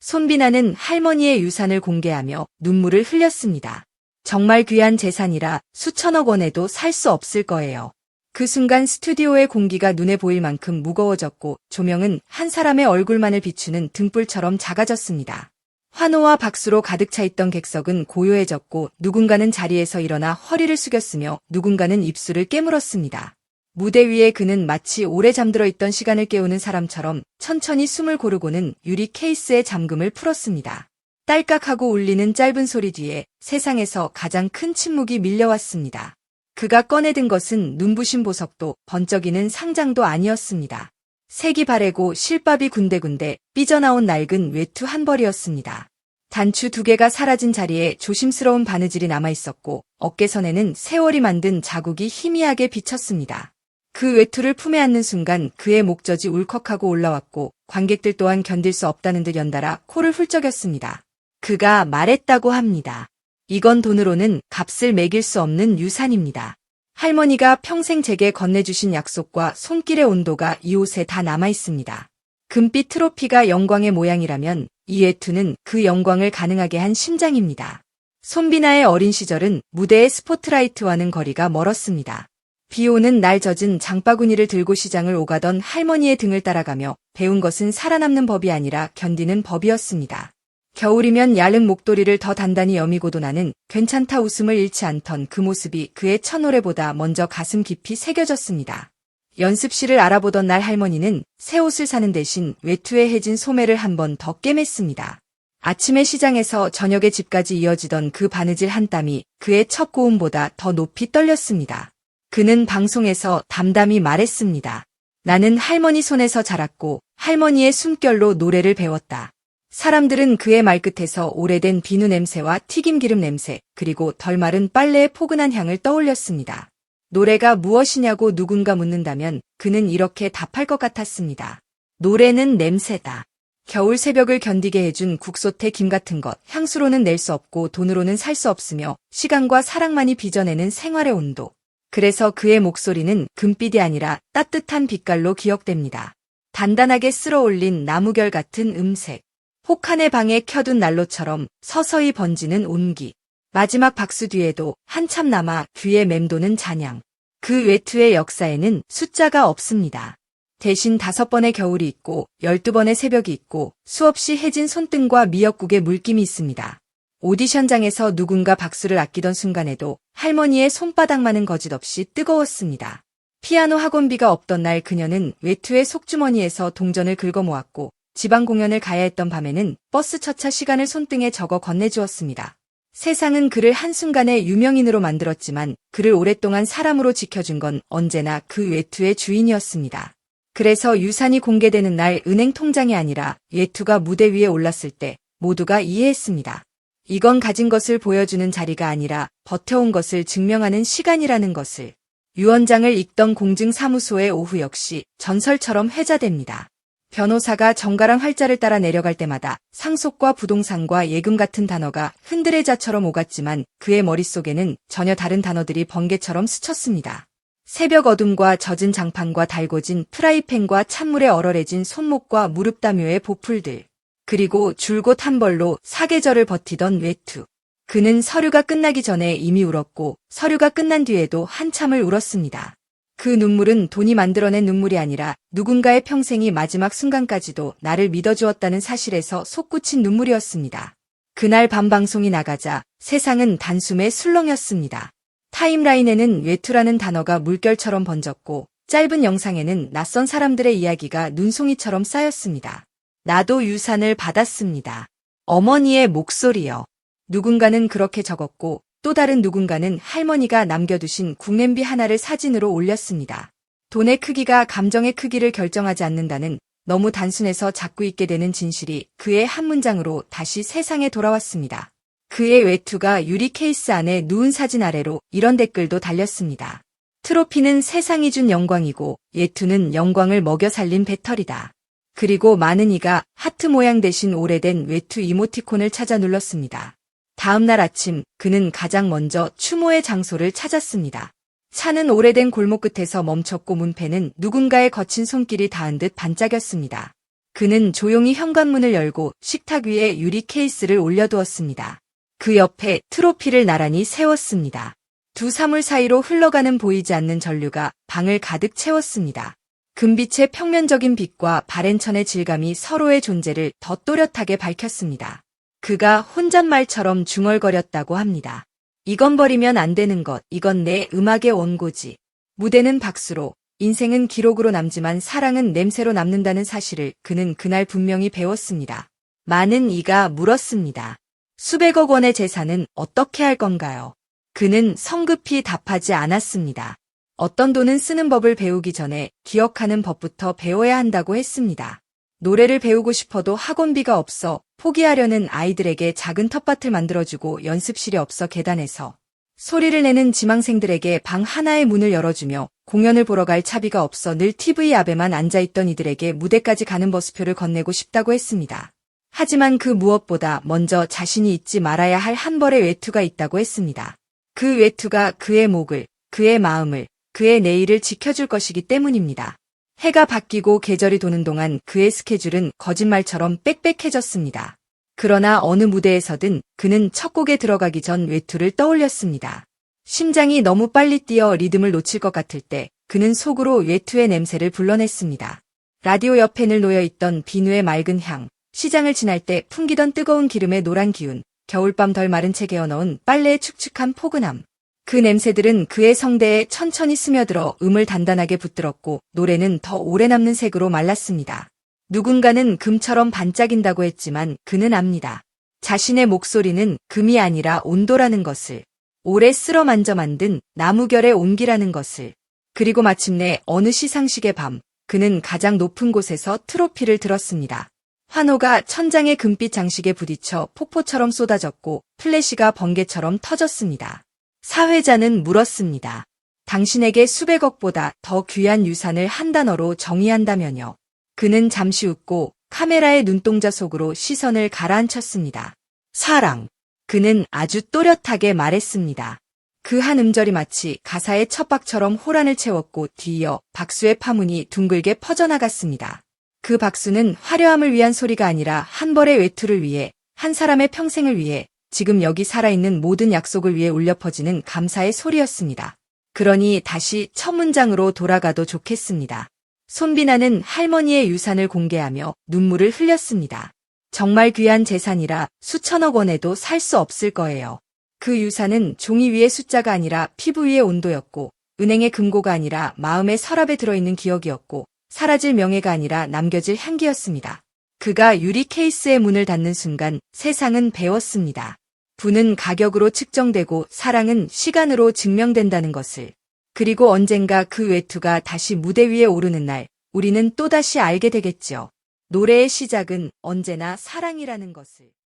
손비나는 할머니의 유산을 공개하며 눈물을 흘렸습니다. 정말 귀한 재산이라 수천억 원에도 살 수 없을 거예요. 그 순간 스튜디오의 공기가 눈에 보일 만큼 무거워졌고 조명은 한 사람의 얼굴만을 비추는 등불처럼 작아졌습니다. 환호와 박수로 가득 차 있던 객석은 고요해졌고 누군가는 자리에서 일어나 허리를 숙였으며 누군가는 입술을 깨물었습니다. 무대 위에 그는 마치 오래 잠들어 있던 시간을 깨우는 사람처럼 천천히 숨을 고르고는 유리 케이스의 잠금을 풀었습니다. 딸깍하고 울리는 짧은 소리 뒤에 세상에서 가장 큰 침묵이 밀려왔습니다. 그가 꺼내든 것은 눈부신 보석도 번쩍이는 상장도 아니었습니다. 색이 바래고 실밥이 군데군데 삐져나온 낡은 외투 한 벌이었습니다. 단추 2개가 사라진 자리에 조심스러운 바느질이 남아있었고 어깨선에는 세월이 만든 자국이 희미하게 비쳤습니다. 그 외투를 품에 안는 순간 그의 목젖이 울컥하고 올라왔고 관객들 또한 견딜 수 없다는 듯 연달아 코를 훌쩍였습니다. 그가 말했다고 합니다. 이건 돈으로는 값을 매길 수 없는 유산입니다. 할머니가 평생 제게 건네주신 약속과 손길의 온도가 이 옷에 다 남아있습니다. 금빛 트로피가 영광의 모양이라면 이 외투는 그 영광을 가능하게 한 심장입니다. 손비나의 어린 시절은 무대의 스포트라이트와는 거리가 멀었습니다. 비 오는 날 젖은 장바구니를 들고 시장을 오가던 할머니의 등을 따라가며 배운 것은 살아남는 법이 아니라 견디는 법이었습니다. 겨울이면 얇은 목도리를 더 단단히 여미고도 나는 괜찮다 웃음을 잃지 않던 그 모습이 그의 첫 노래보다 먼저 가슴 깊이 새겨졌습니다. 연습실을 알아보던 날 할머니는 새 옷을 사는 대신 외투에 해진 소매를 한 번 더 꿰맸습니다. 아침에 시장에서 저녁에 집까지 이어지던 그 바느질 한 땀이 그의 첫 고음보다 더 높이 떨렸습니다. 그는 방송에서 담담히 말했습니다. 나는 할머니 손에서 자랐고 할머니의 숨결로 노래를 배웠다. 사람들은 그의 말끝에서 오래된 비누 냄새와 튀김기름 냄새, 그리고 덜 마른 빨래의 포근한 향을 떠올렸습니다. 노래가 무엇이냐고 누군가 묻는다면 그는 이렇게 답할 것 같았습니다. 노래는 냄새다. 겨울 새벽을 견디게 해준 국소태 김 같은 것, 향수로는 낼 수 없고 돈으로는 살 수 없으며 시간과 사랑만이 빚어내는 생활의 온도. 그래서 그의 목소리는 금빛이 아니라 따뜻한 빛깔로 기억됩니다. 단단하게 쓸어올린 나무결 같은 음색. 혹한의 방에 켜둔 난로처럼 서서히 번지는 온기. 마지막 박수 뒤에도 한참 남아 귀에 맴도는 잔향. 그 외투의 역사에는 숫자가 없습니다. 대신 5번의 겨울이 있고 12번의 새벽이 있고 수없이 해진 손등과 미역국의 물김이 있습니다. 오디션장에서 누군가 박수를 아끼던 순간에도 할머니의 손바닥만은 거짓없이 뜨거웠습니다. 피아노 학원비가 없던 날 그녀는 외투의 속주머니에서 동전을 긁어모았고 지방 공연을 가야 했던 밤에는 버스 첫차 시간을 손등에 적어 건네주었습니다. 세상은 그를 한순간에 유명인으로 만들었지만 그를 오랫동안 사람으로 지켜준 건 언제나 그 외투의 주인이었습니다. 그래서 유산이 공개되는 날 은행 통장이 아니라 외투가 무대 위에 올랐을 때 모두가 이해했습니다. 이건 가진 것을 보여주는 자리가 아니라 버텨온 것을 증명하는 시간이라는 것을. 유언장을 읽던 공증사무소의 오후 역시 전설처럼 회자됩니다. 변호사가 정가랑 활자를 따라 내려갈 때마다 상속과 부동산과 예금 같은 단어가 흔들의자처럼 오갔지만 그의 머릿속에는 전혀 다른 단어들이 번개처럼 스쳤습니다. 새벽 어둠과 젖은 장판과 달궈진 프라이팬과 찬물에 얼얼해진 손목과 무릎다묘의 보풀들. 그리고 줄곧 한 벌로 사계절을 버티던 외투. 그는 서류가 끝나기 전에 이미 울었고 서류가 끝난 뒤에도 한참을 울었습니다. 그 눈물은 돈이 만들어낸 눈물이 아니라 누군가의 평생이 마지막 순간까지도 나를 믿어주었다는 사실에서 솟구친 눈물이었습니다. 그날 밤 방송이 나가자 세상은 단숨에 술렁였습니다. 타임라인에는 외투라는 단어가 물결처럼 번졌고 짧은 영상에는 낯선 사람들의 이야기가 눈송이처럼 쌓였습니다. 나도 유산을 받았습니다. 어머니의 목소리요. 누군가는 그렇게 적었고 또 다른 누군가는 할머니가 남겨두신 국냄비 하나를 사진으로 올렸습니다. 돈의 크기가 감정의 크기를 결정하지 않는다는 너무 단순해서 자꾸 잊게 되는 진실이 그의 한 문장으로 다시 세상에 돌아왔습니다. 그의 외투가 유리 케이스 안에 누운 사진 아래로 이런 댓글도 달렸습니다. 트로피는 세상이 준 영광이고 외투는 영광을 먹여 살린 배터리다. 그리고 많은 이가 하트 모양 대신 오래된 외투 이모티콘을 찾아 눌렀습니다. 다음 날 아침 그는 가장 먼저 추모의 장소를 찾았습니다. 차는 오래된 골목 끝에서 멈췄고 문패는 누군가의 거친 손길이 닿은 듯 반짝였습니다. 그는 조용히 현관문을 열고 식탁 위에 유리 케이스를 올려두었습니다. 그 옆에 트로피를 나란히 세웠습니다. 두 사물 사이로 흘러가는 보이지 않는 전류가 방을 가득 채웠습니다. 금빛의 평면적인 빛과 바랜천의 질감이 서로의 존재를 더 또렷하게 밝혔습니다. 그가 혼잣말처럼 중얼거렸다고 합니다. 이건 버리면 안 되는 것, 이건 내 음악의 원고지. 무대는 박수로, 인생은 기록으로 남지만 사랑은 냄새로 남는다는 사실을 그는 그날 분명히 배웠습니다. 많은 이가 물었습니다. 수백억 원의 재산은 어떻게 할 건가요? 그는 성급히 답하지 않았습니다. 어떤 돈은 쓰는 법을 배우기 전에 기억하는 법부터 배워야 한다고 했습니다. 노래를 배우고 싶어도 학원비가 없어 포기하려는 아이들에게 작은 텃밭을 만들어주고 연습실이 없어 계단에서 소리를 내는 지망생들에게 방 하나의 문을 열어주며 공연을 보러 갈 차비가 없어 늘 TV 앞에만 앉아있던 이들에게 무대까지 가는 버스표를 건네고 싶다고 했습니다. 하지만 그 무엇보다 먼저 자신이 잊지 말아야 할 한 벌의 외투가 있다고 했습니다. 그 외투가 그의 목을, 그의 마음을, 그의 내일을 지켜줄 것이기 때문입니다. 해가 바뀌고 계절이 도는 동안 그의 스케줄은 거짓말처럼 빽빽해졌습니다. 그러나 어느 무대에서든 그는 첫 곡에 들어가기 전 외투를 떠올렸습니다. 심장이 너무 빨리 뛰어 리듬을 놓칠 것 같을 때 그는 속으로 외투의 냄새를 불러냈습니다. 라디오 옆에 늘 놓여있던 비누의 맑은 향, 시장을 지날 때 풍기던 뜨거운 기름의 노란 기운, 겨울밤 덜 마른 채 개어 넣은 빨래의 축축한 포근함. 그 냄새들은 그의 성대에 천천히 스며들어 음을 단단하게 붙들었고 노래는 더 오래 남는 색으로 말랐습니다. 누군가는 금처럼 반짝인다고 했지만 그는 압니다. 자신의 목소리는 금이 아니라 온도라는 것을. 오래 쓸어 만져 만든 나무결의 온기라는 것을. 그리고 마침내 어느 시상식의 밤, 그는 가장 높은 곳에서 트로피를 들었습니다. 환호가 천장의 금빛 장식에 부딪혀 폭포처럼 쏟아졌고 플래시가 번개처럼 터졌습니다. 사회자는 물었습니다. 당신에게 수백억보다 더 귀한 유산을 한 단어로 정의한다면요. 그는 잠시 웃고 카메라의 눈동자 속으로 시선을 가라앉혔습니다. 사랑. 그는 아주 또렷하게 말했습니다. 그 한 음절이 마치 가사의 첫 박처럼 호란을 채웠고 뒤이어 박수의 파문이 둥글게 퍼져나갔습니다. 그 박수는 화려함을 위한 소리가 아니라 한 벌의 외투를 위해, 한 사람의 평생을 위해, 지금 여기 살아있는 모든 약속을 위해 울려 퍼지는 감사의 소리였습니다. 그러니 다시 첫 문장으로 돌아가도 좋겠습니다. 손비나는 할머니의 유산을 공개하며 눈물을 흘렸습니다. 정말 귀한 재산이라 수천억 원에도 살 수 없을 거예요. 그 유산은 종이 위의 숫자가 아니라 피부 위의 온도였고, 은행의 금고가 아니라 마음의 서랍에 들어있는 기억이었고, 사라질 명예가 아니라 남겨질 향기였습니다. 그가 유리 케이스의 문을 닫는 순간 세상은 배웠습니다. 부는 가격으로 측정되고 사랑은 시간으로 증명된다는 것을. 그리고 언젠가 그 외투가 다시 무대 위에 오르는 날, 우리는 또다시 알게 되겠지요. 노래의 시작은 언제나 사랑이라는 것을.